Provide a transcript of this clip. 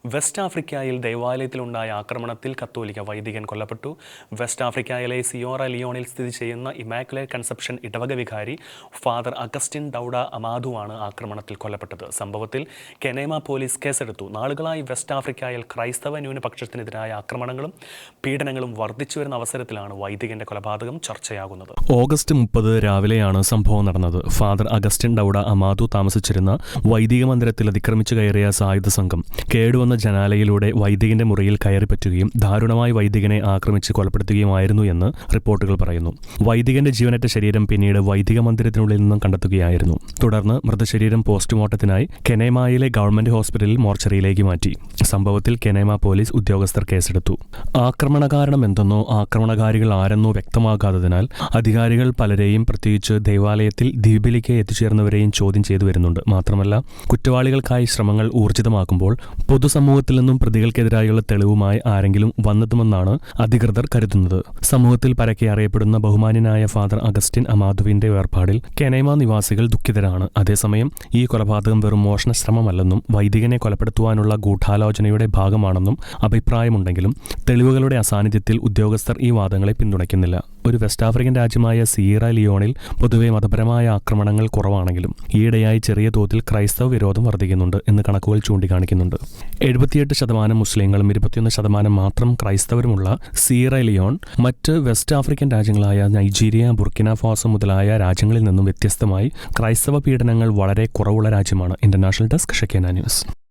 West ആഫ്രിക്കയിൽ ദേവാലയത്തിലുണ്ടായ ആക്രമണത്തിൽ കത്തോലിക്ക വൈദികൻ കൊല്ലപ്പെട്ടു. വെസ്റ്റ് ആഫ്രിക്കയിലെ സിയോറ ലിയോണിൽ സ്ഥിതി ചെയ്യുന്ന ഇമാക്കുലേറ്റ് കൺസെപ്ഷൻ ഇടവക വികാരി ഫാദർ അഗസ്റ്റിൻ ഡൗഡ അമാദുവാണ് ആക്രമണത്തിൽ കൊല്ലപ്പെട്ടത്. സംഭവത്തിൽ കെനേമ പോലീസ് കേസെടുത്തു. നാളുകളായി വെസ്റ്റ് ആഫ്രിക്കയിൽ ക്രൈസ്തവ ന്യൂനപക്ഷത്തിനെതിരായ ആക്രമണങ്ങളും പീഡനങ്ങളും വർദ്ധിച്ചുവരുന്ന അവസരത്തിലാണ് വൈദികന്റെ കൊലപാതകം ചർച്ചയാകുന്നത്. ഓഗസ്റ്റ് 30 രാവിലെയാണ് സംഭവം നടന്നത്. ഫാദർ അഗസ്റ്റിൻ ഡൗഡ അമാദു താമസിച്ചിരുന്ന വൈദിക മന്ദിരത്തിൽ അതിക്രമിച്ചു കയറിയ സായുധ സംഘം കേടുവന്ന ജനാലയിലൂടെ വൈദികന്റെ മുറിയിൽ കയറിപ്പറ്റുകയും ദാരുണമായി വൈദികനെ ആക്രമിച്ച് കൊലപ്പെടുത്തുകയുമായിരുന്നു എന്ന് റിപ്പോർട്ടുകൾ പറയുന്നു. വൈദികന്റെ ജീവനറ്റ ശരീരം പിന്നീട് വൈദിക മന്ദിരത്തിനുള്ളിൽ നിന്നും കണ്ടെത്തുകയായിരുന്നു. തുടർന്ന് മൃതശരീരം പോസ്റ്റ്മോർട്ടത്തിനായി കെനേമയിലെ ഗവൺമെന്റ് ഹോസ്പിറ്റലിൽ മോർച്ചറിയിലേക്ക് മാറ്റി. സംഭവത്തിൽ കെനേമ പോലീസ് ഉദ്യോഗസ്ഥർ കേസെടുത്തു. ആക്രമണ കാരണം എന്തെന്നോ ആക്രമണകാരികൾ ആരെന്നോ വ്യക്തമാകാത്തതിനാൽ അധികാരികൾ പലരെയും, പ്രത്യേകിച്ച് ദേവാലയത്തിൽ ദ്വീപിലേക്ക് എത്തിച്ചേർന്നവരെയും ചോദ്യം ചെയ്തു വരുന്നുണ്ട്. മാത്രമല്ല, കുറ്റവാളികൾക്കായി ശ്രമങ്ങൾ ഊർജിതമാക്കുമ്പോൾ പൊതുസമൂഹത്തിൽ നിന്നും പ്രതികൾക്കെതിരായുള്ള തെളിവുമായി ആരെങ്കിലും വന്നെത്തുമെന്നാണ് അധികൃതർ കരുതുന്നത്. സമൂഹത്തിൽ പരക്കെ അറിയപ്പെടുന്ന ബഹുമാന്യനായ ഫാദർ അഗസ്റ്റിൻ അമാദുവിന്റെ വേർപാടിൽ കെനേമ നിവാസികൾ ദുഃഖിതരാണ്. അതേസമയം ഈ കൊലപാതകം വെറും മോഷണ ശ്രമമല്ലെന്നും വൈദികനെ കൊലപ്പെടുത്തുവാനുള്ള ഗൂഢാലോചനയുടെ ഭാഗമാണെന്നും അഭിപ്രായമുണ്ടെങ്കിലും തെളിവുകളുടെ അസാന്നിധ്യത്തിൽ ഉദ്യോഗസ്ഥർ ഈ വാദങ്ങളെ പിന്തുണയ്ക്കുന്നില്ല. ഒരു വെസ്റ്റ് ആഫ്രിക്കൻ രാജ്യമായ സിയറ ലിയോണിൽ പൊതുവെ മതപരമായ ആക്രമണങ്ങൾ കുറവാണെങ്കിലും ഈയിടെയായി ചെറിയ തോതിൽ ക്രൈസ്തവ വിരോധം വർദ്ധിക്കുന്നുണ്ട് എന്ന് കണക്കുകൾ ചൂണ്ടിക്കാണിക്കുന്നുണ്ട്. 78% മുസ്ലിങ്ങളും 21% മാത്രം ക്രൈസ്തവരുമുള്ള സിയറ ലിയോൺ മറ്റ് വെസ്റ്റ് ആഫ്രിക്കൻ രാജ്യങ്ങളായ നൈജീരിയ, ബുർക്കിന ഫാസോ മുതലായ രാജ്യങ്ങളിൽ നിന്നും വ്യത്യസ്തമായി ക്രൈസ്തവ പീഡനങ്ങൾ വളരെ കുറവുള്ള രാജ്യമാണ്. International desk, Shekinah news.